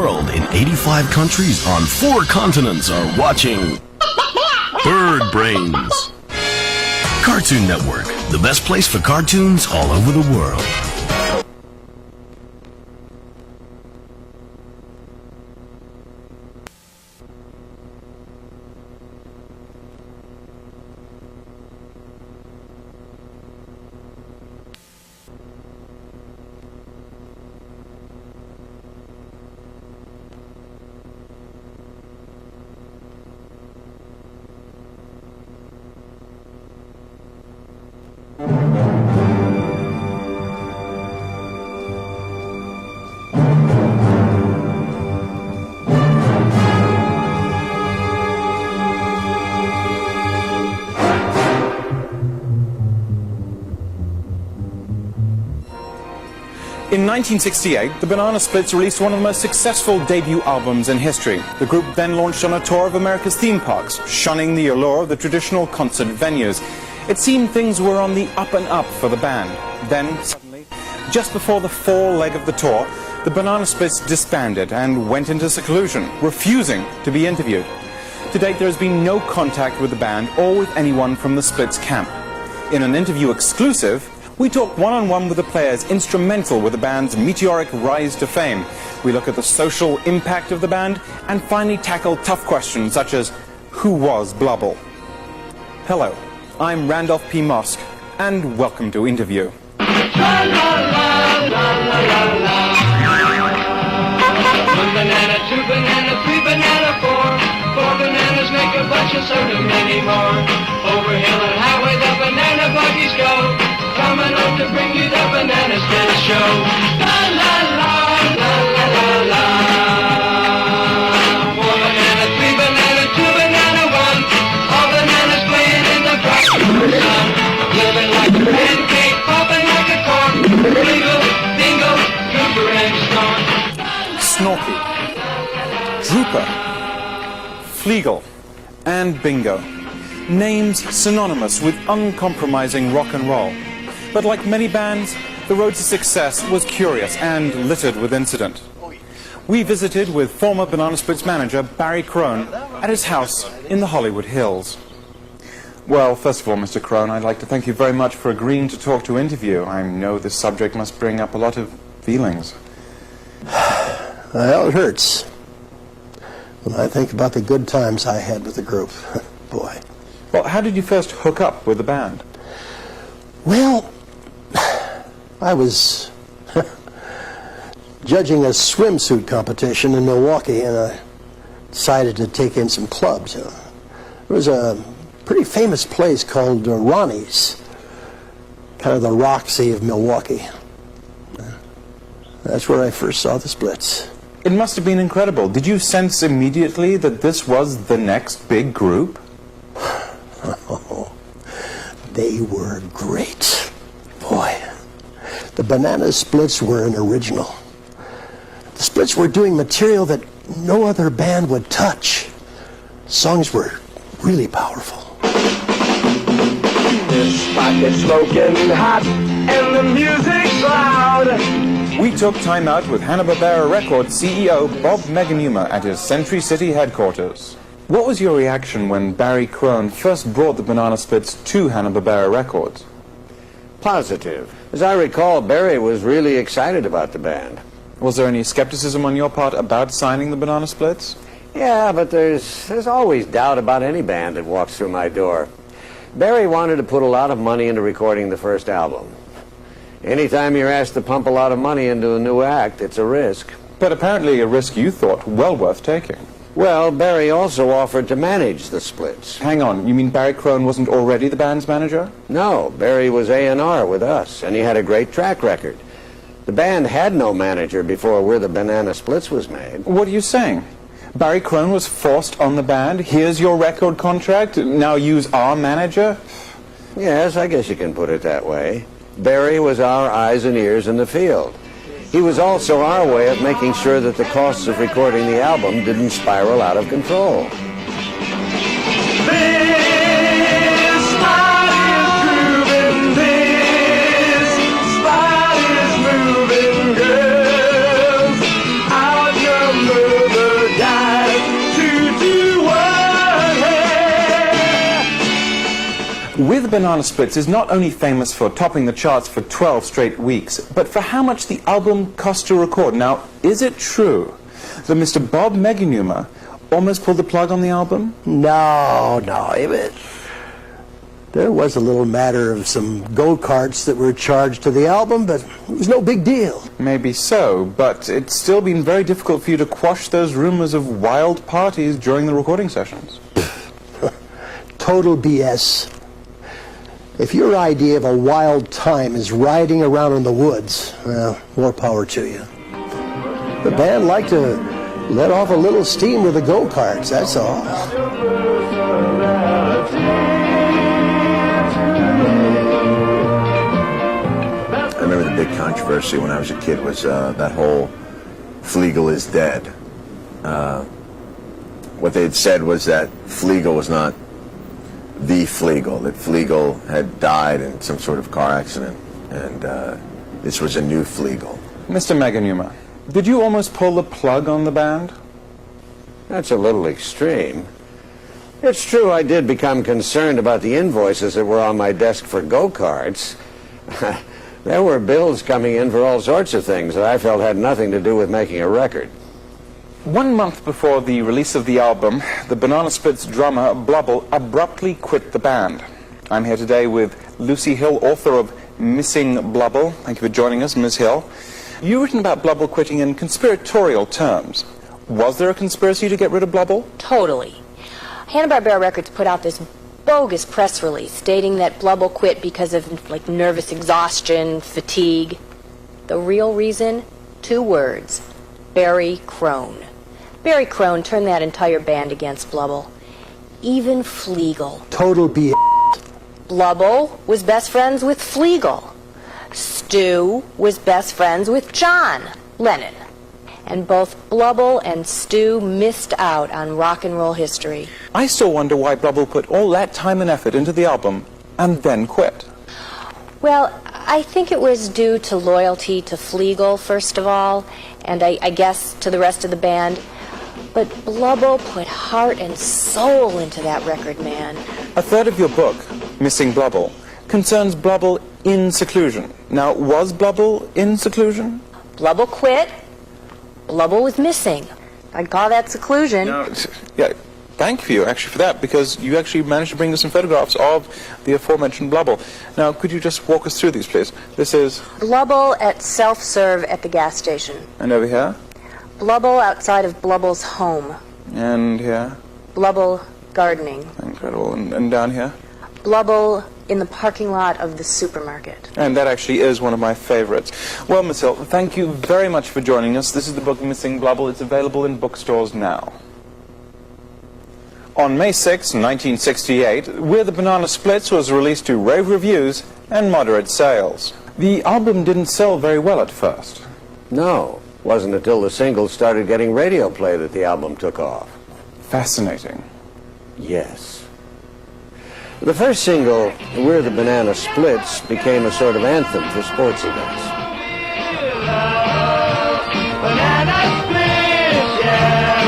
world in 85 countries on 4 continents are watching Bird Brains. Cartoon Network, the best place for cartoons all over the world. In 1968, the Banana Splits released one of the most successful debut albums in history. The group then launched on a tour of America's theme parks, shunning the allure of the traditional concert venues. It seemed things were on the up and up for the band. Then, suddenly, just before the fall leg of the tour, the Banana Splits disbanded and went into seclusion, refusing to be interviewed. To date, there has been no contact with the band or with anyone from the Splits camp. In an interview exclusive, we talk one-on-one with the players instrumental with the band's meteoric rise to fame. We look at the social impact of the band and finally tackle tough questions such as, who was Blubble? Hello, I'm Randolph P. Mosk, and welcome to Interview. La la la la la la la. 1 banana, 2 banana, 3 banana, 4 bananas make a bunch and so do many more. Over hill and highway the banana buggies go, coming up to bring you the Banana Split Show. La la la la la la la. 4 banana, 3 banana, 2 banana, 1. All bananas playing in the bright sun, living like a pancake, popping like a cork. Bingo, bingo, Drooper and Storm. Snorky, Drooper, Fleagle, and Bingo. Names synonymous with uncompromising rock and roll. But like many bands, the road to success was curious and littered with incident. We visited with former Banana Splits manager Barry Crone at his house in the Hollywood Hills. Well, first of all, Mr. Crone, I'd like to thank you very much for agreeing to talk to interview. I know this subject must bring up a lot of feelings. Well, it hurts when I think about the good times I had with the group. Boy. Well, how did you first hook up with the band? Well, I was judging a swimsuit competition in Milwaukee, and I decided to take in some clubs. There was a pretty famous place called Ronnie's, kind of the Roxy of Milwaukee. That's where I first saw the Splits. It must have been incredible. Did you sense immediately that this was the next big group? Oh, they were great. Boy, the Banana Splits were an original. The Splits were doing material that no other band would touch. Songs were really powerful. This spot is smoking hot and the music's loud. We took time out with Hanna-Barbera Records CEO Bob Meganuma at his Century City headquarters. What was your reaction when Barry Crone first brought the Banana Splits to Hanna-Barbera Records? Positive. As I recall, Barry was really excited about the band. Was there any skepticism on your part about signing the Banana Splits? Yeah, but there's always doubt about any band that walks through my door. Barry wanted to put a lot of money into recording the first album. Anytime you're asked to pump a lot of money into a new act, it's a risk. But apparently a risk you thought well worth taking. Well, Barry also offered to manage the Splits. Hang on, you mean Barry Crone wasn't already the band's manager? No, Barry was A&R with us, and he had a great track record. The band had no manager before We're the Banana Splits was made. What are you saying? Barry Crone was forced on the band? Here's your record contract, now use our manager? Yes, I guess you can put it that way. Barry was our eyes and ears in the field. He was also our way of making sure that the costs of recording the album didn't spiral out of control. This spot is grooving, this spot is moving, girls. Outnumbered With the Banana Splits is not only famous for topping the charts for 12 straight weeks, but for how much the album cost to record. Now, is it true that Mr. Bob Meganuma almost pulled the plug on the album? No. There was a little matter of some go-karts that were charged to the album, but it was no big deal. Maybe so, but it's still been very difficult for you to quash those rumors of wild parties during the recording sessions. Total BS. If your idea of a wild time is riding around in the woods, well, more power to you. The band liked to let off a little steam with the go-karts, that's all. I remember the big controversy when I was a kid was that whole Flegel is dead. What they had said was that Flegel was not the Flegel, that Flegel had died in some sort of car accident, and this was a new Flegel. Mr. Meganuma, did you almost pull the plug on the band? That's a little extreme. It's true I did become concerned about the invoices that were on my desk for go-karts. There were bills coming in for all sorts of things that I felt had nothing to do with making a record. 1 month before the release of the album, the Banana Splits drummer Blubble abruptly quit the band. I'm here today with Lucy Hill, author of Missing Blubble. Thank you for joining us, Ms. Hill. You've written about Blubble quitting in conspiratorial terms. Was there a conspiracy to get rid of Blubble? Totally. Hanna-Barbera Records put out this bogus press release stating that Blubble quit because of nervous exhaustion, fatigue. The real reason? 2 words. Barry Crone. Barry Crone turned that entire band against Blubble. Even Flegel. Total BS. Blubble was best friends with Flegel. Stu was best friends with John Lennon. And both Blubble and Stu missed out on rock and roll history. I still wonder why Blubble put all that time and effort into the album and then quit. Well, I think it was due to loyalty to Flegel, first of all, and I guess to the rest of the band. But Blubble put heart and soul into that record, man. A third of your book, Missing Blubble, concerns Blubble in seclusion. Now, was Blubble in seclusion? Blubble quit. Blubble was missing. I'd call that seclusion. No, yeah, thank you actually for that, because you actually managed to bring us some photographs of the aforementioned Blubble. Now, could you just walk us through these, please? This is Blubble at self-serve at the gas station. And over here? Blubble outside of Blubble's home. And here? Blubble gardening. Incredible. And down here? Blubble in the parking lot of the supermarket. And that actually is one of my favorites. Well, Miss Hill, thank you very much for joining us. This is the book Missing Blubble. It's available in bookstores now. On May 6, 1968, With the Banana Splits was released to rave reviews and moderate sales. The album didn't sell very well at first. No, it wasn't until the singles started getting radio play that the album took off. Fascinating. Yes. The first single, We're the Banana Splits, became a sort of anthem for sports events. Banana splits, yeah.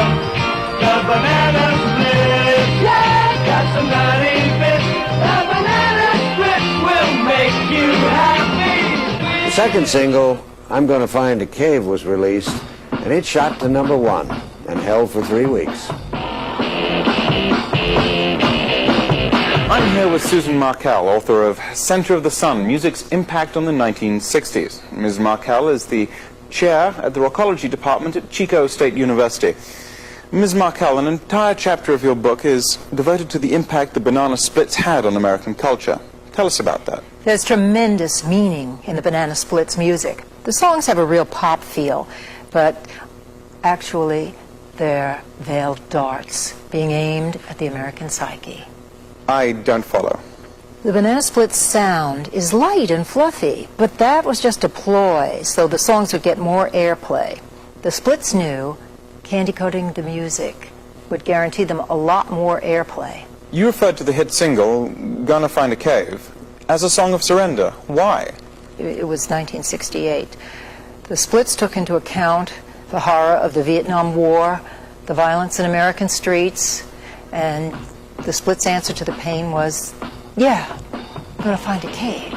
The banana splits, yeah. Got some nutty bits. The banana splits will make you happy. The second single, I'm Gonna Find a Cave, was released, and it shot to #1 and held for 3 weeks. I'm here with Susan Markel, author of Center of the Sun, Music's Impact on the 1960s. Ms. Markel is the chair at the Rockology Department at Chico State University. Ms. Markel, an entire chapter of your book is devoted to the impact the Banana Splits had on American culture. Tell us about that. There's tremendous meaning in the Banana Splits music. The songs have a real pop feel, but actually they're veiled darts being aimed at the American psyche. I don't follow. The Banana Splits sound is light and fluffy, but that was just a ploy so the songs would get more airplay. The Splits knew candy-coating the music would guarantee them a lot more airplay. You referred to the hit single, Gonna Find a Cave, as a song of surrender. Why? It was 1968. The Splits took into account the horror of the Vietnam War, the violence in American streets, and the Splits' answer to the pain was, yeah, I'm going to find a cave.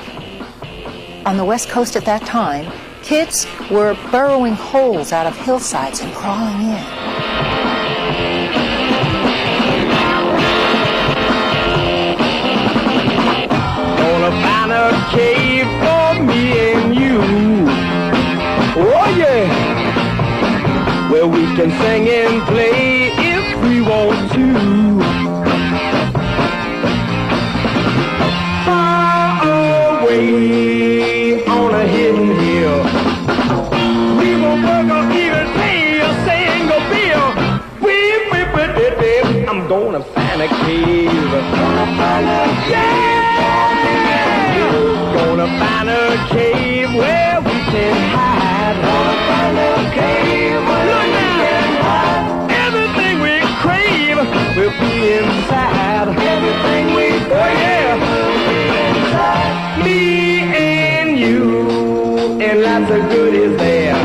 On the West Coast at that time, kids were burrowing holes out of hillsides and crawling in. Gonna find a cave for me and you. Oh yeah, where we can sing and play if we want to. Far away on a hidden hill, we won't work or even pay a single bill. I'm gonna find a cave. Gonna find a cave where we can hide. Gonna find a cave where we can hide. Everything we crave will be inside. Everything we crave will be inside. Me and you, and lots of goodies there.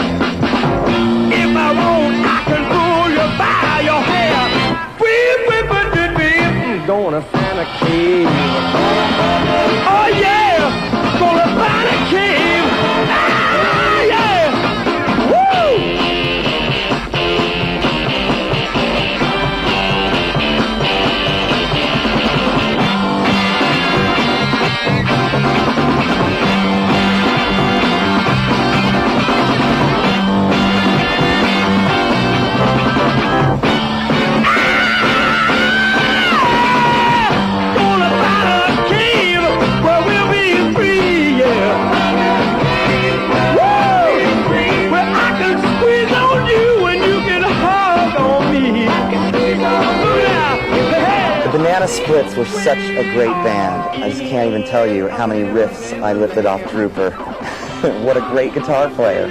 If I want, I can pull you by your hair. Gonna find a cave. Oh yeah, gonna find a cave. Ah yeah, woo! The Banana Splits were such a great band. I just can't even tell you how many riffs I lifted off Drooper. What a great guitar player.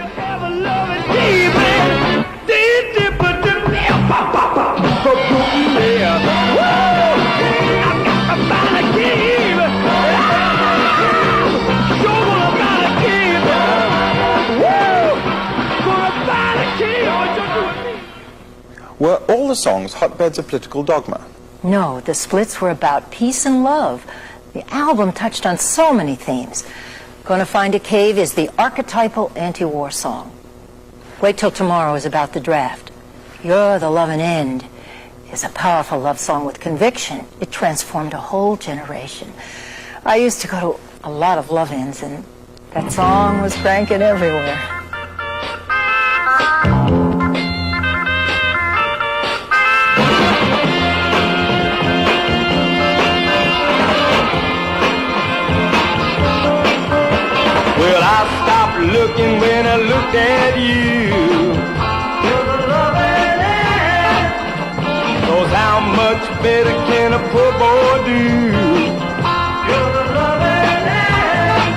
Were all the songs hotbeds of political dogma? No, the Splits were about peace and love. The album touched on so many themes. Gonna Find a Cave is the archetypal anti-war song. Wait Till Tomorrow is about the draft. You're the Lovin' End is a powerful love song with conviction. It transformed a whole generation. I used to go to a lot of love-ins, and that song was cranking everywhere. Well, I stopped looking when I looked at you. You're the loving end. 'Cause how much better can a poor boy do? You're the loving end.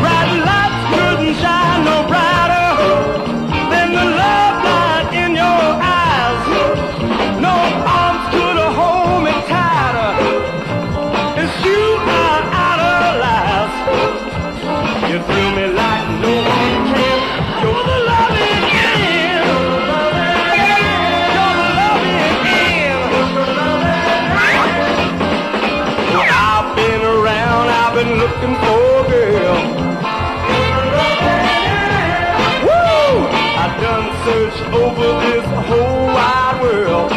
Bright lights couldn't shine no brighter than the love light in your eyes. No arms could have hold me tighter. It's you I idolize. You thrill me like no one can. You're the loving end. You're the loving end. You're the loving end. Well, I've been around, I've been looking for a girl. You're the loving end. Woo! I've done search over this whole wide world.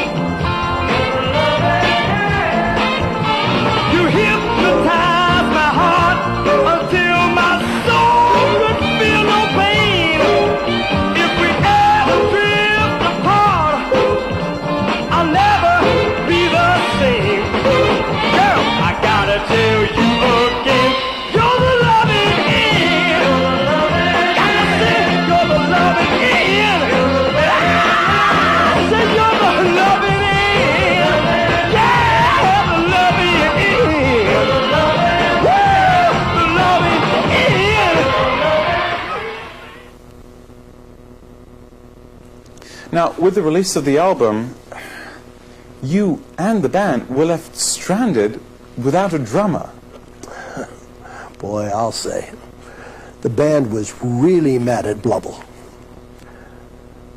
You're the loving end. You hypnotize my heart until my soul could feel no pain. If we ever drift apart, I'll never be the same. Girl, I gotta tell you again, you're the loving end. Gotta say, you're the loving end. I said you're the loving end. Yeah, the loving end. Woo, the loving end. Now, with the release of the album, you and the band were left stranded without a drummer. Boy, I'll say, the band was really mad at Blubble.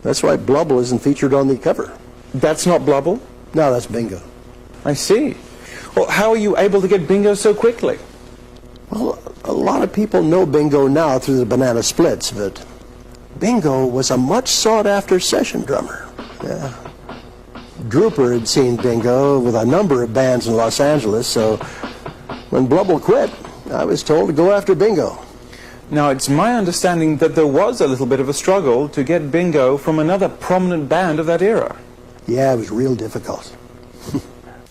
That's why Blubble isn't featured on the cover. That's not Blubble? No, that's Bingo. I see. Well, how are you able to get Bingo so quickly? Well, a lot of people know Bingo now through the Banana Splits, but Bingo was a much sought-after session drummer. Yeah. Drooper had seen Bingo with a number of bands in Los Angeles, so when Blubble quit, I was told to go after Bingo. Now, it's my understanding that there was a little bit of a struggle to get Bingo from another prominent band of that era. Yeah, it was real difficult.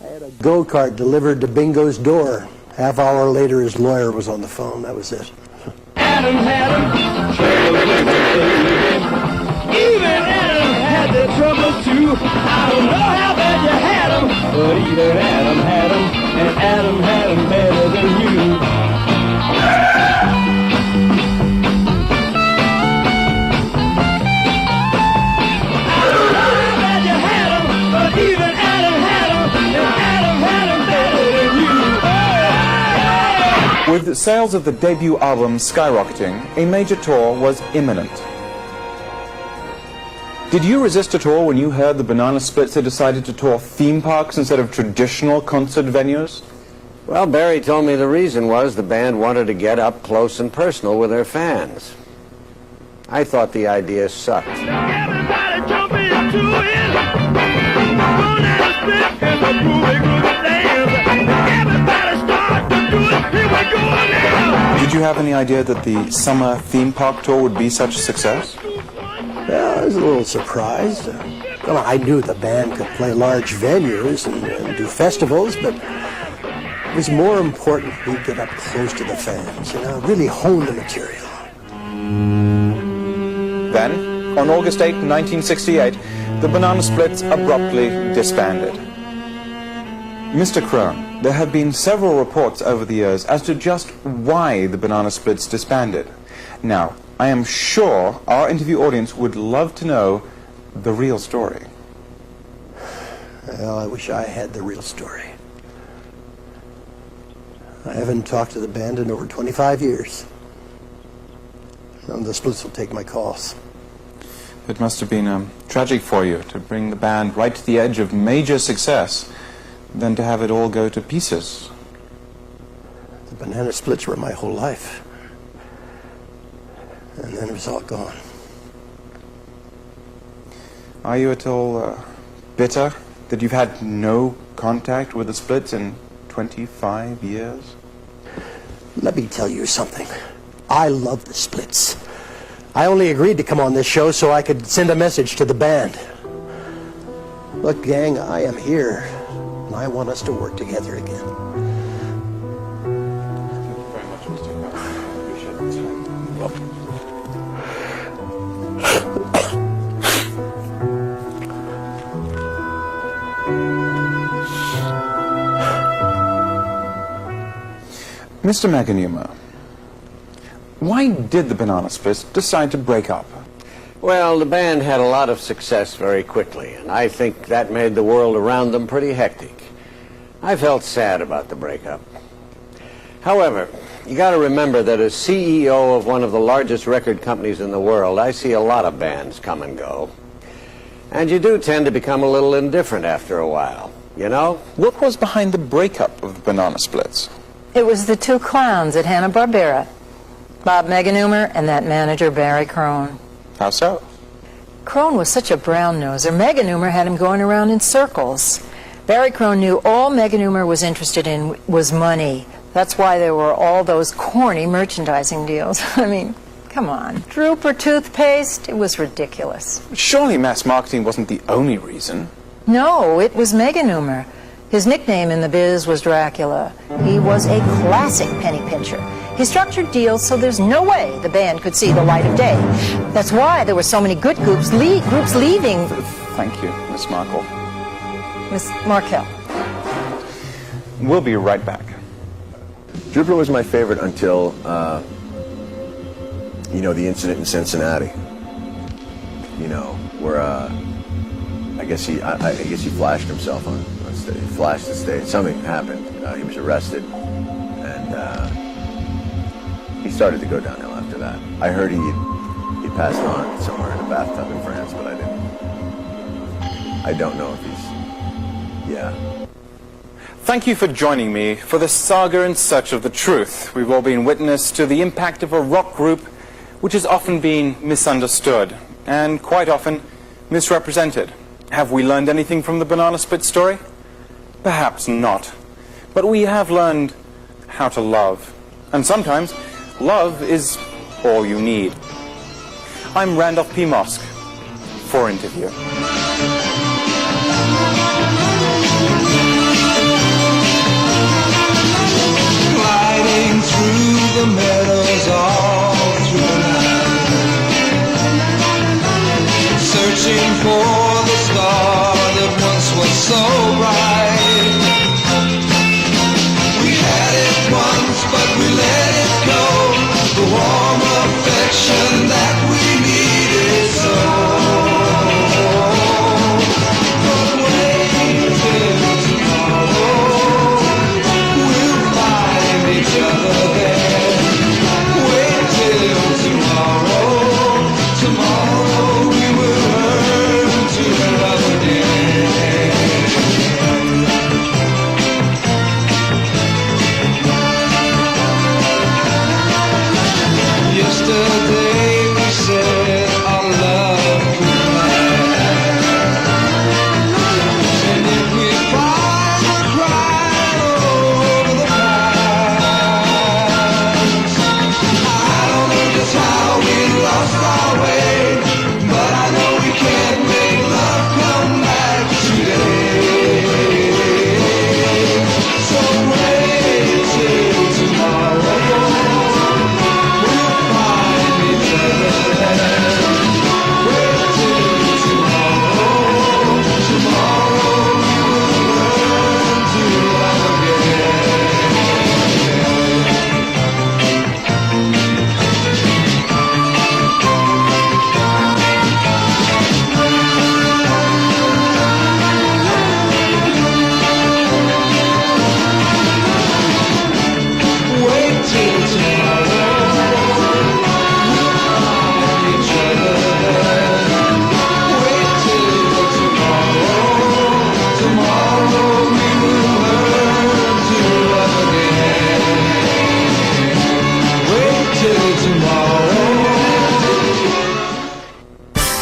I had a go-kart delivered to Bingo's door. Half hour later, his lawyer was on the phone. That was it. Adam had 'em, troubles with the baby. Even Adam had their troubles too. I don't know how bad you had 'em, but even Adam had 'em, and Adam had 'em better than you. I don't know how bad you had 'em, but even Adam had 'em, and Adam had 'em better than you. With sales of the debut album skyrocketing, a major tour was imminent. Did you resist at all when you heard the Banana Splits had decided to tour theme parks instead of traditional concert venues? Well, Barry told me the reason was the band wanted to get up close and personal with their fans. I thought the idea sucked. Everybody jump into it. Banana Split is a groovy, groovy dance. Everybody start to do it. Here we go now. Did you have any idea that the summer theme park tour would be such a success? Well, I was a little surprised. Well, I knew the band could play large venues and do festivals, but it was more important we get up close to the fans, really hone the material. Then, on August 8, 1968, the Banana Splits abruptly disbanded. Mr. Crone, there have been several reports over the years as to just why the Banana Splits disbanded. Now, I am sure our interview audience would love to know the real story. Well, I wish I had the real story. I haven't talked to the band in over 25 years. The Splits will take my calls. It must have been tragic for you to bring the band right to the edge of major success, then to have it all go to pieces. The Banana Splits were my whole life. And then it was all gone. Are you at all bitter that you've had no contact with the Splits in 25 years? Let me tell you something. I love the Splits. I only agreed to come on this show so I could send a message to the band. Look, gang, I am here, and I want us to work together again. Thank you very much, Mr. Crone. I appreciate the time. Welcome. Mr. Meganuma, why did the Banana Splits decide to break up? Well, the band had a lot of success very quickly, and I think that made the world around them pretty hectic. I felt sad about the breakup. However, you got to remember that as CEO of one of the largest record companies in the world, I see a lot of bands come and go. And you do tend to become a little indifferent after a while, you know? What was behind the breakup of the Banana Splits? It was the two clowns at Hanna-Barbera, Bob Meganuma and that manager, Barry Crone. How so? Crone was such a brown-noser. Meganuma had him going around in circles. Barry Crone knew all Meganuma was interested in was money. That's why there were all those corny merchandising deals. I mean, come on. Drooper toothpaste? It was ridiculous. Surely mass marketing wasn't the only reason. No, it was Meganuma. His nickname in the biz was Dracula. He was a classic penny pincher. He structured deals so there's no way the band could see the light of day. That's why there were so many good groups leaving. Thank you, Miss Markle. Miss Markel. We'll be right back. Drooper was my favorite until, the incident in Cincinnati. Where I guess he flashed himself on stage. He flashed the stage. Something happened. He was arrested, and he started to go downhill after that. I heard he passed on somewhere in a bathtub in France, but I don't know if he's. Yeah. Thank you for joining me for this saga in search of the truth. We've all been witness to the impact of a rock group which has often been misunderstood and quite often misrepresented. Have we learned anything from the Banana Split story? Perhaps not. But we have learned how to love. And sometimes, love is all you need. I'm Randolph P. Mosk for Interview. Gliding through the meadows all through the night, searching for the star that once was so bright. We had it once, but we let it go, the warm affection that we needed so. But wait till tomorrow, we'll find each other there. Wait till tomorrow, tomorrow we will learn to love again. Yesterday we said our love could last, and if we find the crying over the past, I don't know just how we lost our way, but I know we can't make love come back today. So wait till tomorrow, we'll find each other there. Wait till tomorrow, tomorrow we will learn to love again. Wait till tomorrow, we'll find each other there. Wait till tomorrow, tomorrow we will learn to love again. Wait till tomorrow.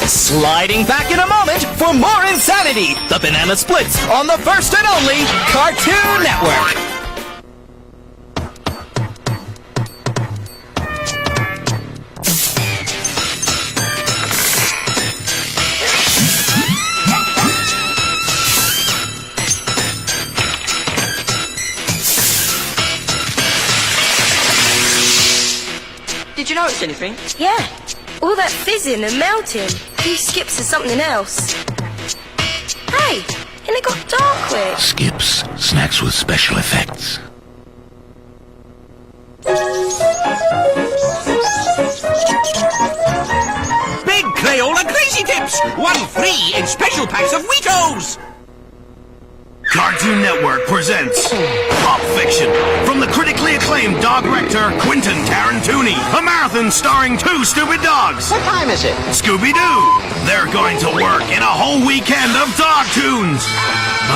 Sliding back in a moment for more insanity. The Banana Splits on the first and only Cartoon Network. Did you notice anything? Yeah, all that fizzing and melting. These skips are something else. Hey, and it got dark quick. Skips, snacks with special effects. Big Crayola Crazy Tips. 1 free in special packs of Wheatos. Cartoon Network presents Pop Fiction from the critically acclaimed dog rector Quentin Tarantini. A marathon starring 2 stupid dogs. What time is it? Scooby-Doo. They're going to work in a whole weekend of dog tunes.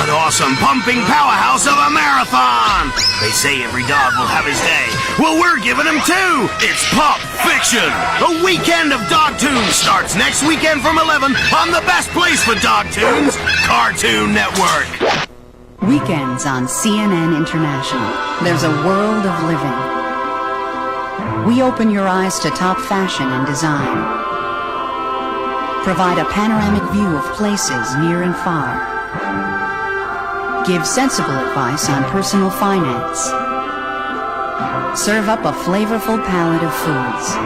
An awesome pumping powerhouse of a marathon. They say every dog will have his day. Well, we're giving him 2. It's Pop Fiction. A weekend of dog tunes starts next weekend from 11 on the best place for dog tunes, Cartoon Network. Weekends on CNN International. There's a world of living. We open your eyes to top fashion and design. Provide a panoramic view of places near and far. Give sensible advice on personal finance. Serve up a flavorful palette of foods.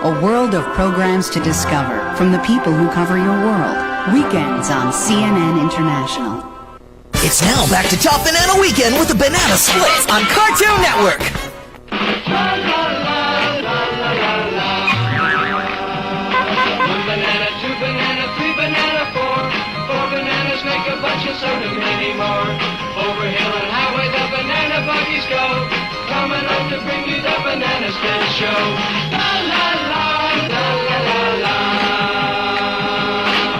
A world of programs to discover from the people who cover your world. Weekends on CNN International. It's now back to Top Banana Weekend with the Banana Splits on Cartoon Network. One banana, 2 banana, 3 banana, 4 bananas make a bunch of so many more. Over hill and highway the banana buggies go, coming up to bring you the Banana Split Show. La la la, la la la la.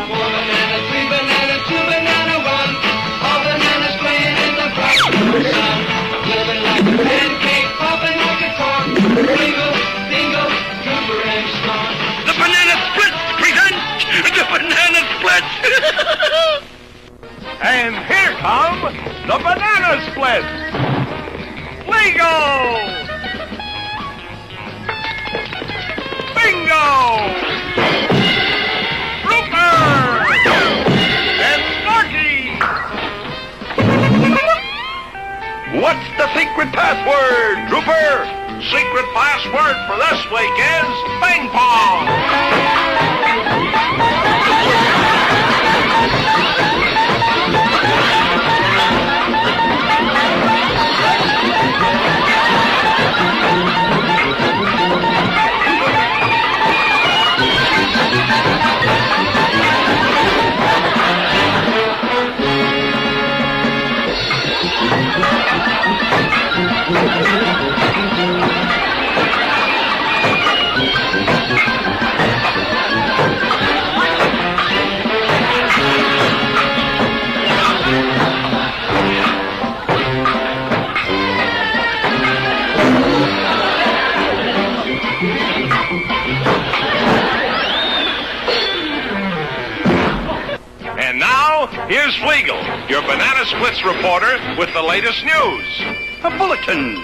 4 banana, 3 banana, 2 banana, 1. All bananas playing in the front come the banana splits. Legal! Bingo! Rooper! And Snarky! What's the secret password, Trooper? Secret password for this week is Bang Pong! And now, here's Flegel, your Banana Splits reporter, with the latest news. A bulletin.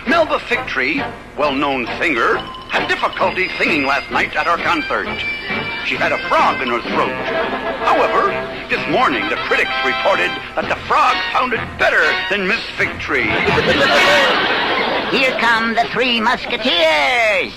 Melba Figtree, well-known singer, had difficulty singing last night at our concert. She had a frog in her throat. However, this morning the critics reported that the frog sounded better than Miss Figtree. Here come the Three Musketeers.